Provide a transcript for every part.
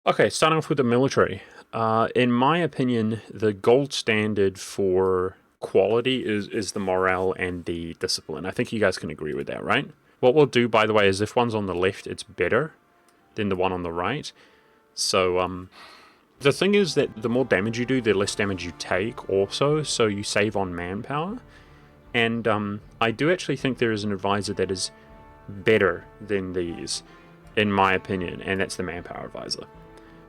Okay, starting off with the military. In my opinion, the gold standard for quality is the morale and the discipline. I think you guys can agree with that, right? What we'll do, by the way, is if one's on the left, it's better than the one on the right. So, the thing is that the more damage you do, the less damage you take also, so you save on manpower. And I do actually think there is an advisor that is better than these, in my opinion, and that's the manpower advisor.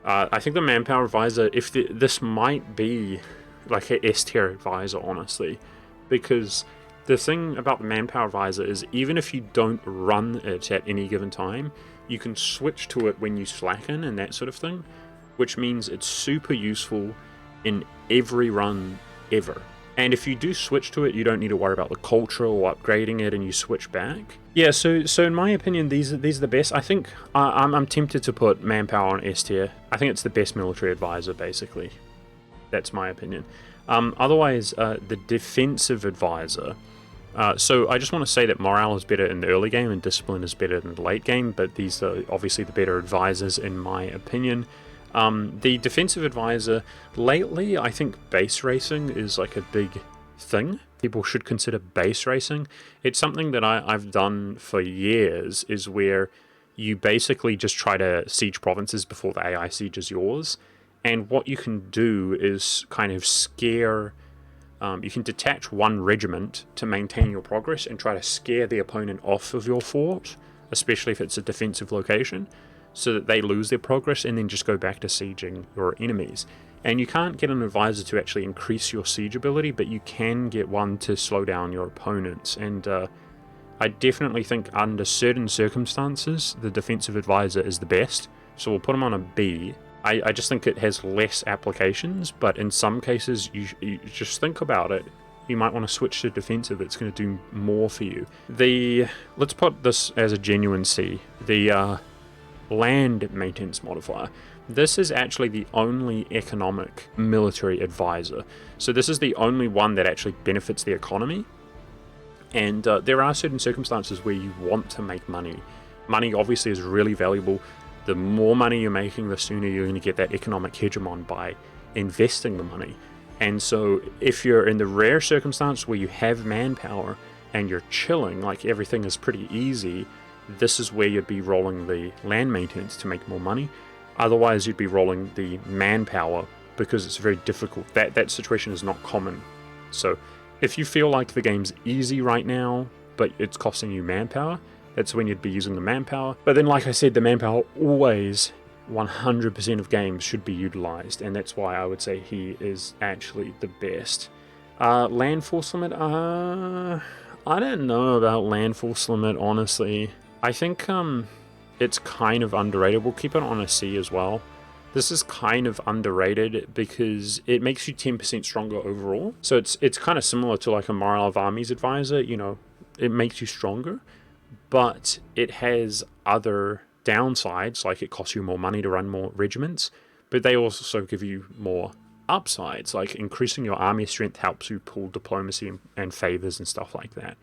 I think the manpower advisor, if this might be like a S tier advisor, honestly, because the thing about the manpower advisor is even if you don't run it at any given time, you can switch to it when you slacken and that sort of thing, which means it's super useful in every run ever. And if you do switch to it, you don't need to worry about the culture or upgrading it, and you switch back. Yeah, so in my opinion, these are the best. I think I'm tempted to put manpower on S tier. I think it's the best military advisor, basically. That's my opinion. Otherwise, the defensive advisor. So I just want to say that morale is better in the early game and discipline is better in the late game, but these are obviously the better advisors in my opinion. The defensive advisor, lately, I think base racing is like a big thing. People should consider base racing. It's something that I've done for years, is where you basically just try to siege provinces before the AI sieges yours. And what you can do is kind of scare. You can detach one regiment to maintain your progress and try to scare the opponent off of your fort, especially if it's a defensive location, so that they lose their progress and then just go back to sieging your enemies. And you can't get an advisor to actually increase your siege ability, but you can get one to slow down your opponents. And I definitely think under certain circumstances, the defensive advisor is the best. So we'll put him on a B. I just think it has less applications, but in some cases, you just think about it. You might want to switch to defensive. It's going to do more for you. Let's put this as a genuine C. The land maintenance modifier. This is actually the only economic military advisor. So this is the only one that actually benefits the economy. And there are certain circumstances where you want to make money. Money obviously is really valuable. The more money you're making, the sooner you're going to get that economic hegemon by investing the money. And so if you're in the rare circumstance where you have manpower and you're chilling, like everything is pretty easy, this is where you'd be rolling the land maintenance to make more money. Otherwise, you'd be rolling the manpower because it's very difficult. That situation is not common. So if you feel like the game's easy right now, but it's costing you manpower, that's when you'd be using the manpower. But then, like I said, the manpower always, 100% of games should be utilized, and that's why I would say he is actually the best. Land force limit, I don't know about land force limit, honestly. I think it's kind of underrated. We'll keep it on a C as well. This is kind of underrated because it makes you 10% stronger overall. So it's kind of similar to like a Morale of Armies advisor, it makes you stronger, but it has other downsides, like it costs you more money to run more regiments, but they also give you more upsides, like increasing your army strength helps you pull diplomacy and favors and stuff like that.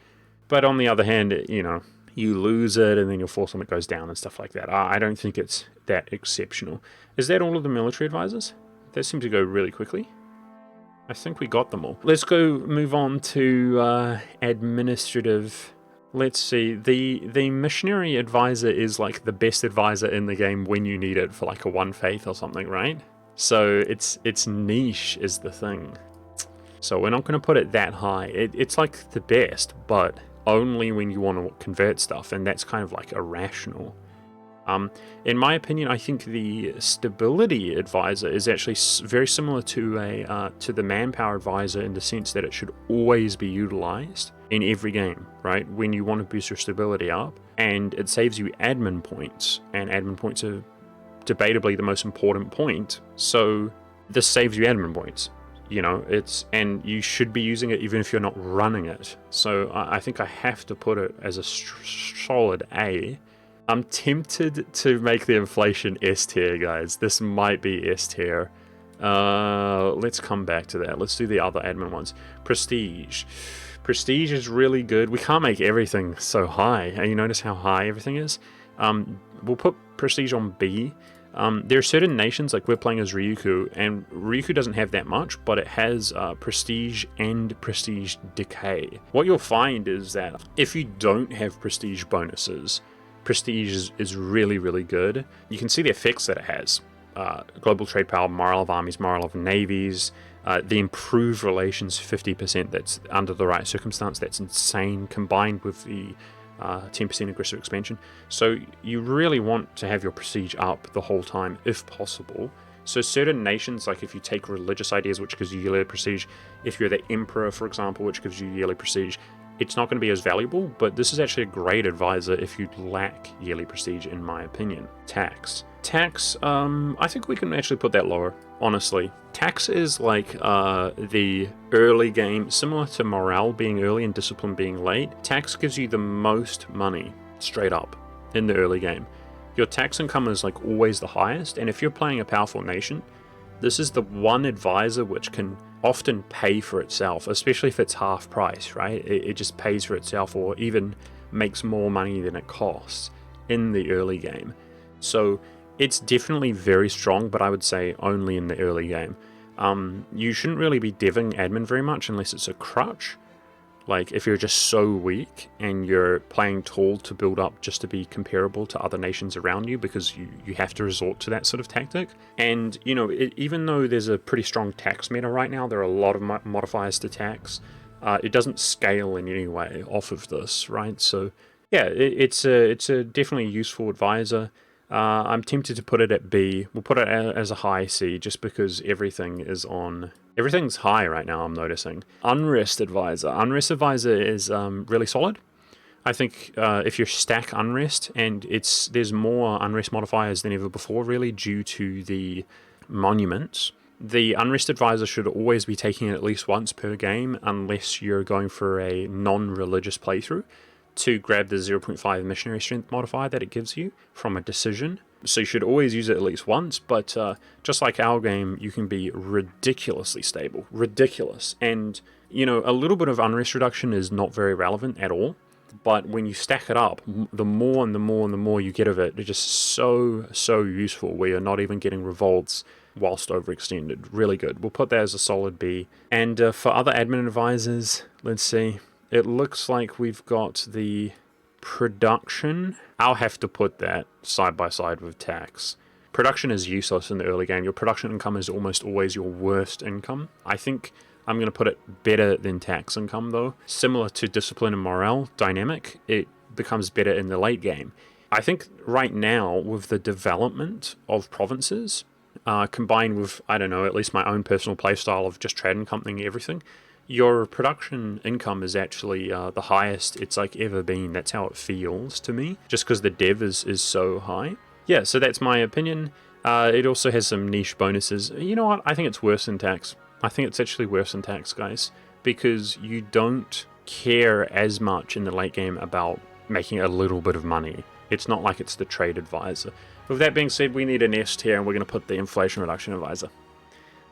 But on the other hand, you lose it and then your force limit goes down and stuff like that. I don't think it's that exceptional. Is that all of the military advisors? That seemed to go really quickly. I think we got them all. Let's go move on to administrative. Let's see. The missionary advisor is like the best advisor in the game when you need it for like a one faith or something, right? So it's niche is the thing. So we're not going to put it that high. It's like the best, but only when you want to convert stuff, and that's kind of like irrational. In my opinion, I think the stability advisor is actually very similar to the manpower advisor in the sense that it should always be utilized in every game, right? When you want to boost your stability up, and it saves you admin points, and admin points are debatably the most important point. So this saves you admin points. And you should be using it even if you're not running it. So I think I have to put it as a solid A. I'm tempted to make the inflation S tier, guys. This might be S tier. Let's come back to that. Let's do the other admin ones. Prestige. Prestige is really good. We can't make everything so high. You notice how high everything is? We'll put Prestige on B. There are certain nations, like we're playing as Ryukyu, and Ryukyu doesn't have that much, but it has prestige and prestige decay. What you'll find is that if you don't have prestige bonuses, prestige is really, really good. You can see the effects that it has. Global trade power, morale of armies, morale of navies, the improved relations 50%, that's under the right circumstance, that's insane, combined with the 10% aggressive expansion. So you really want to have your prestige up the whole time if possible. So certain nations, like if you take religious ideas, which gives you yearly prestige, if you're the emperor, for example, which gives you yearly prestige, it's not going to be as valuable, but this is actually a great advisor if you lack yearly prestige, in my opinion. Tax, I think we can actually put that lower, honestly. Tax is like the early game, similar to morale being early and discipline being late. Tax gives you the most money, straight up, in the early game. Your tax income is like always the highest, and if you're playing a powerful nation, this is the one advisor which can often pay for itself, especially if it's half price, right? It just pays for itself, or even makes more money than it costs in the early game. So it's definitely very strong, but I would say only in the early game. You shouldn't really be deving admin very much unless it's a crutch. Like if you're just so weak and you're playing tall to build up just to be comparable to other nations around you, because you have to resort to that sort of tactic. And, you know, even though there's a pretty strong tax meta right now, there are a lot of modifiers to tax. It doesn't scale in any way off of this, right? So yeah, it's a definitely useful advisor. I'm tempted to put it at B. We'll put it as a high C just because everything's high right now, I'm noticing. Unrest Advisor. Unrest Advisor is really solid. I think if you stack Unrest, and there's more Unrest modifiers than ever before, really, due to the monuments. The Unrest Advisor should always be taking it at least once per game, unless you're going for a non-religious playthrough, to grab the 0.5 missionary strength modifier that it gives you from a decision. So you should always use it at least once, but just like our game, you can be ridiculously stable. Ridiculous. And, you know, a little bit of unrest reduction is not very relevant at all, but when you stack it up, the more and the more and the more you get of it, it's just so useful, where you're not even getting revolts whilst overextended. Really good. We'll put that as a solid B. And for other admin advisors, let's see. It looks like we've got the production. I'll have to put that side by side with tax. Production is useless in the early game. Your production income is almost always your worst income. I think I'm going to put it better than tax income, though. Similar to discipline and morale dynamic, it becomes better in the late game. I think right now, with the development of provinces, combined with, I don't know, at least my own personal playstyle of just trade and company everything, your production income is actually the highest it's like ever been. That's how it feels to me, just because the dev is so high. Yeah, so that's my opinion. It also has some niche bonuses. You know what? I think it's worse than tax. I think it's actually worse than tax, guys, because you don't care as much in the late game about making a little bit of money. It's not like it's the trade advisor. With that being said, we need an S tier, and we're going to put the inflation reduction advisor.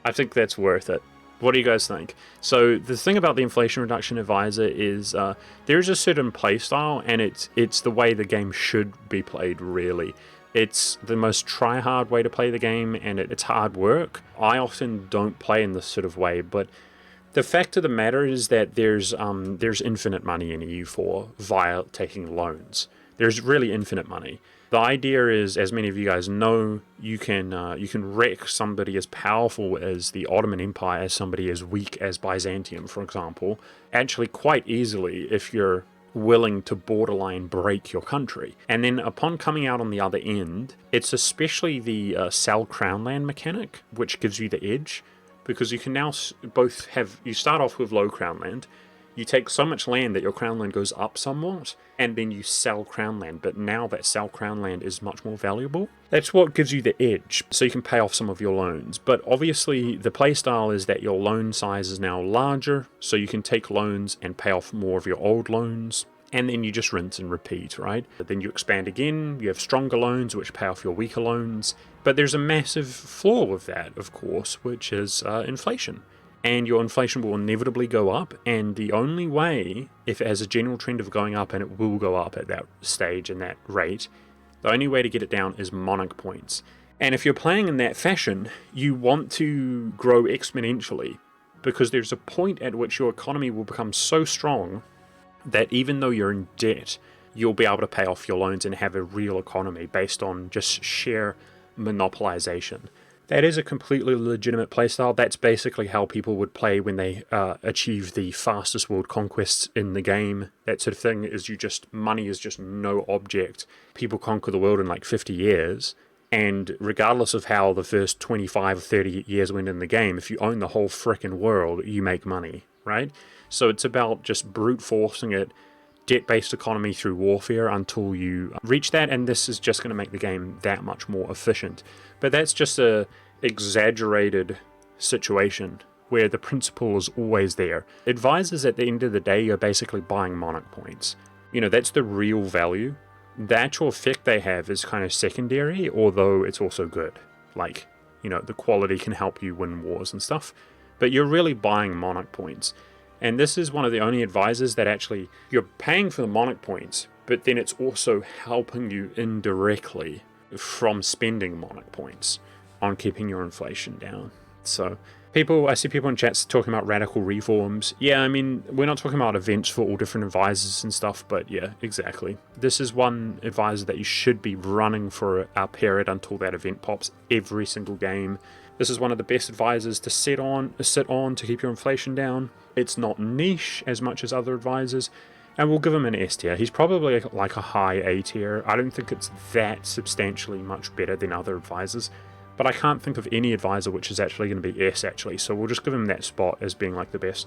I think that's worth it. What do you guys think? So the thing about the inflation reduction advisor is there's a certain playstyle, and it's the way the game should be played, really. It's the most try-hard way to play the game, and it's hard work. I often don't play in this sort of way, but the fact of the matter is that there's infinite money in EU4 via taking loans. There's really infinite money. The idea is, as many of you guys know, you can wreck somebody as powerful as the Ottoman Empire, as somebody as weak as Byzantium, for example, actually quite easily if you're willing to borderline break your country. And then upon coming out on the other end, it's especially the sell crown land mechanic which gives you the edge, because you can now both have, you start off with low crown land, you take so much land that your crown land goes up somewhat, and then you sell crown land, but now that sell crown land is much more valuable. That's what gives you the edge, so you can pay off some of your loans. But obviously the playstyle is that your loan size is now larger, so you can take loans and pay off more of your old loans, and then you just rinse and repeat, right? But then you expand again, you have stronger loans which pay off your weaker loans, but there's a massive flaw with that, of course, which is inflation. And your inflation will inevitably go up, and the only way, if it has a general trend of going up, and it will go up at that stage and that rate, the only way to get it down is monarch points. And if you're playing in that fashion, you want to grow exponentially, because there's a point at which your economy will become so strong that even though you're in debt, you'll be able to pay off your loans and have a real economy based on just sheer monopolization. That is a completely legitimate playstyle. That's basically how people would play when they achieve the fastest world conquests in the game. That sort of thing is money is just no object. People conquer the world in like 50 years. And regardless of how the first 25 or 30 years went in the game, if you own the whole frickin' world, you make money, right? So it's about just brute forcing it, debt-based economy through warfare until you reach that, and this is just going to make the game that much more efficient. But that's just a exaggerated situation where the principle is always there. Advisors, at the end of the day, are basically buying monarch points. That's the real value. The actual effect they have is kind of secondary, although it's also good. Like, the quality can help you win wars and stuff. But you're really buying monarch points. And this is one of the only advisors that actually, you're paying for the monarch points, but then it's also helping you indirectly from spending monarch points on keeping your inflation down. So I see people in chats talking about radical reforms. Yeah, I mean, we're not talking about events for all different advisors and stuff, but yeah, exactly. This is one advisor that you should be running for a period until that event pops every single game. This is one of the best advisors to sit on to keep your inflation down. It's not niche as much as other advisors, and we'll give him an S tier. He's probably like a high A tier. I don't think it's that substantially much better than other advisors, but I can't think of any advisor which is actually going to be S, actually, so we'll just give him that spot as being like the best.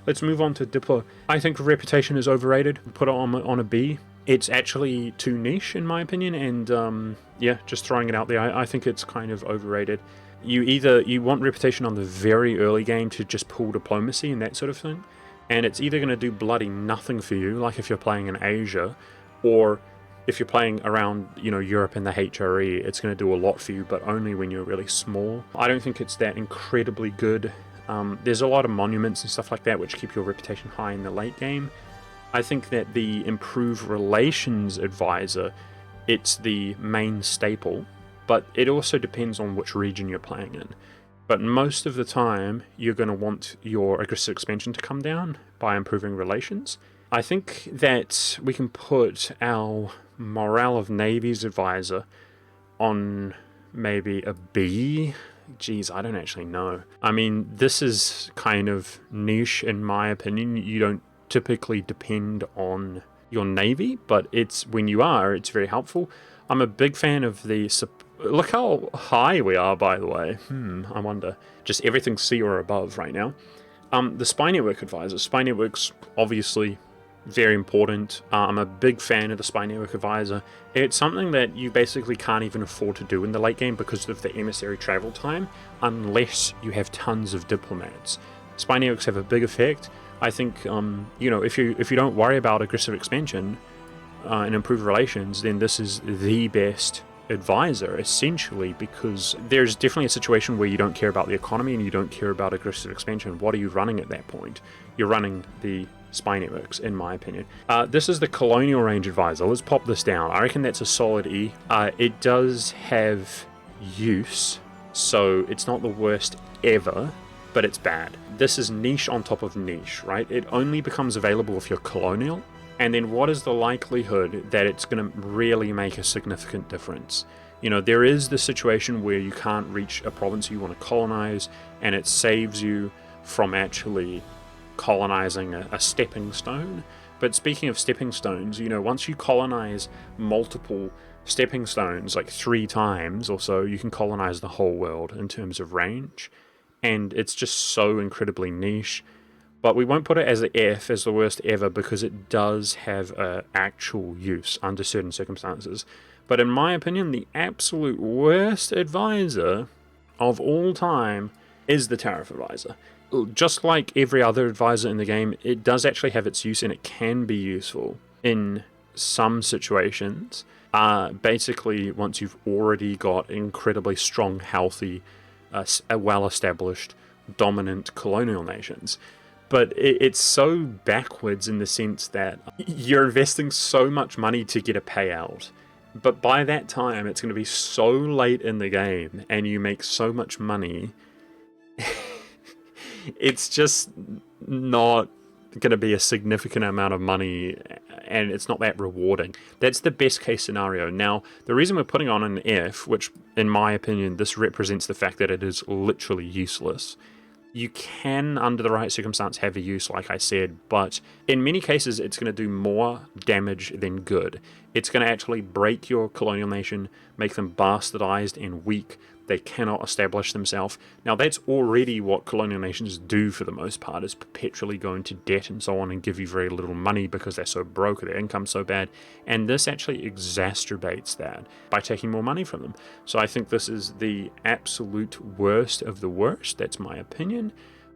Let's move on to Diplo. I think Reputation is overrated. Put it on a B. It's actually too niche, in my opinion, and yeah, just throwing it out there, I think it's kind of overrated. You want Reputation on the very early game to just pull diplomacy and that sort of thing, and it's either going to do bloody nothing for you, like if you're playing in Asia, or if you're playing around, Europe and the HRE, it's going to do a lot for you, but only when you're really small. I don't think it's that incredibly good. There's a lot of monuments and stuff like that which keep your reputation high in the late game. I think that the Improved Relations Advisor, it's the main staple, but it also depends on which region you're playing in. But most of the time, you're going to want your aggressive expansion to come down by improving relations. I think that we can put our Morale of Navies Advisor on maybe a B. Geez, I don't actually know. I mean, this is kind of niche in my opinion. You don't typically depend on your navy, but when you are, it's very helpful. I'm a big fan of the... Look how high we are, by the way. I wonder. Just everything C or above right now. The Spy Network Advisor. Spy Network's obviously very important. I'm a big fan of the Spy Network Advisor. It's something that you basically can't even afford to do in the late game because of the emissary travel time, unless you have tons of diplomats. Spy networks have a big effect. I think, if you don't worry about aggressive expansion and improved relations, then this is the best advisor, essentially, because there's definitely a situation where you don't care about the economy and you don't care about aggressive expansion. What are you running at that point? You're running the spy networks, in my opinion. This is the Colonial Range Advisor. Let's pop this down. I reckon that's a solid E. It does have use, so it's not the worst ever, but it's bad. This is niche on top of niche, right? It only becomes available if you're colonial, and then what is the likelihood that it's going to really make a significant difference? There is the situation where you can't reach a province you want to colonize, and it saves you from actually colonizing a stepping stone. But speaking of stepping stones, once you colonize multiple stepping stones, like 3 times or so, you can colonize the whole world in terms of range. And it's just so incredibly niche. But we won't put it as an F, as the worst ever, because it does have actual use under certain circumstances. But in my opinion, the absolute worst advisor of all time is the Tariff Advisor. Just like every other advisor in the game, it does actually have its use, and it can be useful in some situations. Basically, once you've already got incredibly strong, healthy, well-established, dominant colonial nations. But it's so backwards in the sense that you're investing so much money to get a payout, But by that time, it's going to be so late in the game, and you make so much money. It's just not going to be a significant amount of money, and it's not that rewarding. That's the best case scenario. Now, the reason we're putting on an F, which in my opinion, this represents the fact that it is literally useless. You can, under the right circumstance, have a use, like I said, but in many cases, it's going to do more damage than good. It's going to actually break your colonial nation, make them bastardized and weak. They cannot establish themselves. Now, that's already what colonial nations do for the most part, is perpetually go into debt and so on and give you very little money because they're so broke, their income's so bad. And this actually exacerbates that by taking more money from them. So I think this is the absolute worst of the worst. That's my opinion.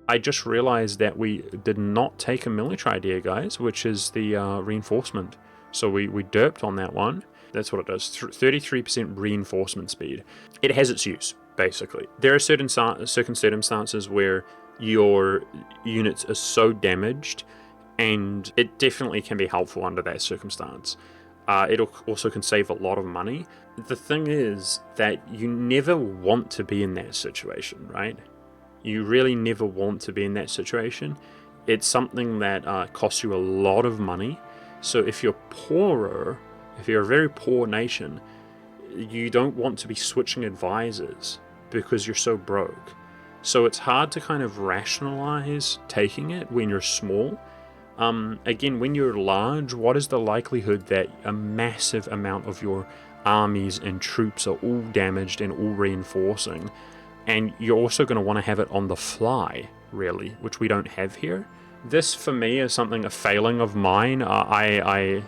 I just realized that we did not take a military idea, guys, which is the reinforcement. So we derped on that one. That's what it does, 33% reinforcement speed. It has its use, basically. There are certain circumstances where your units are so damaged, and it definitely can be helpful under that circumstance. It also can save a lot of money. The thing is that you never want to be in that situation, right? You really never want to be in that situation. It's something that costs you a lot of money. So if you're poorer, if you're a very poor nation, you don't want to be switching advisors because you're so broke. So it's hard to kind of rationalize taking it when you're small. Again, when you're large, what is the likelihood that a massive amount of your armies and troops are all damaged and all reinforcing? And you're also going to want to have it on the fly, really, which we don't have here. This, for me, is a failing of mine. I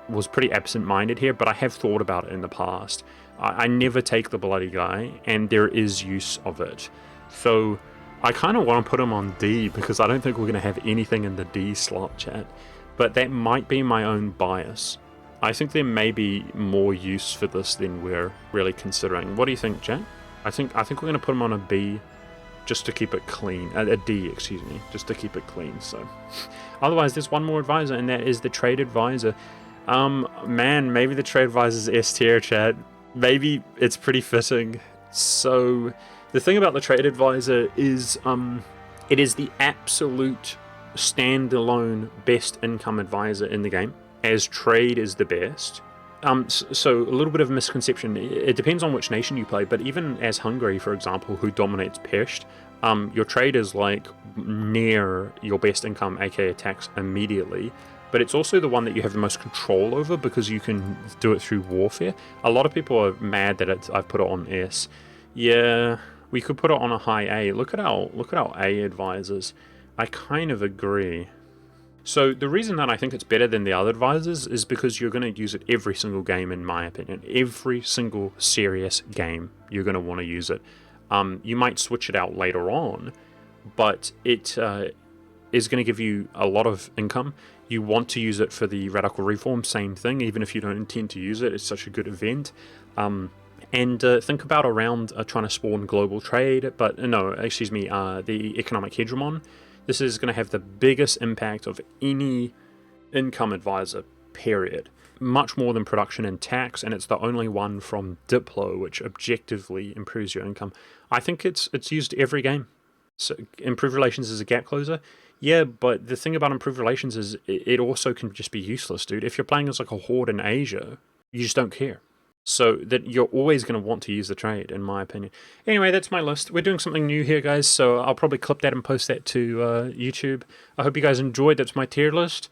was pretty absent-minded here, but I have thought about it in the past. I never take the bloody guy, and there is use of it. So I kind of want to put him on D, because I don't think we're going to have anything in the D slot, chat. But that might be my own bias. I think there may be more use for this than we're really considering. What do you think, chat? I think we're going to put him on a B, just to keep it clean. A D, excuse me, just to keep it clean. So, otherwise, there's one more advisor, and that is the trade advisor. Man, maybe the trade advisor's S tier, chat. Maybe it's pretty fitting. So, the thing about the trade advisor is, it is the absolute standalone best income advisor in the game, as trade is the best. So a little bit of a misconception. It depends on which nation you play, but even as Hungary, for example, who dominates Pest, your trade is like near your best income, aka attacks immediately. But it's also the one that you have the most control over because you can do it through warfare. A lot of people are mad that I've put it on S. Yeah, we could put it on a high A. Look at our A advisors. I kind of agree. So the reason that I think it's better than the other advisors is because you're going to use it every single game, in my opinion. Every single serious game, you're going to want to use it. You might switch it out later on, but it is going to give you a lot of income. You want to use it for the Radical Reform, same thing, even if you don't intend to use it. It's such a good event. And think about around trying to spawn global trade, but no, excuse me, the economic hegemon. This is going to have the biggest impact of any income advisor, period. Much more than production and tax, and it's the only one from Diplo which objectively improves your income. I think it's used every game. So improved relations is a gap closer. Yeah, but the thing about improved relations is it also can just be useless, dude. If you're playing as like a horde in Asia, you just don't care. So that you're always going to want to use the trade, in my opinion. Anyway, that's my list. We're doing something new here, guys, so I'll probably clip that and post that to YouTube. I hope you guys enjoyed. That's my tier list.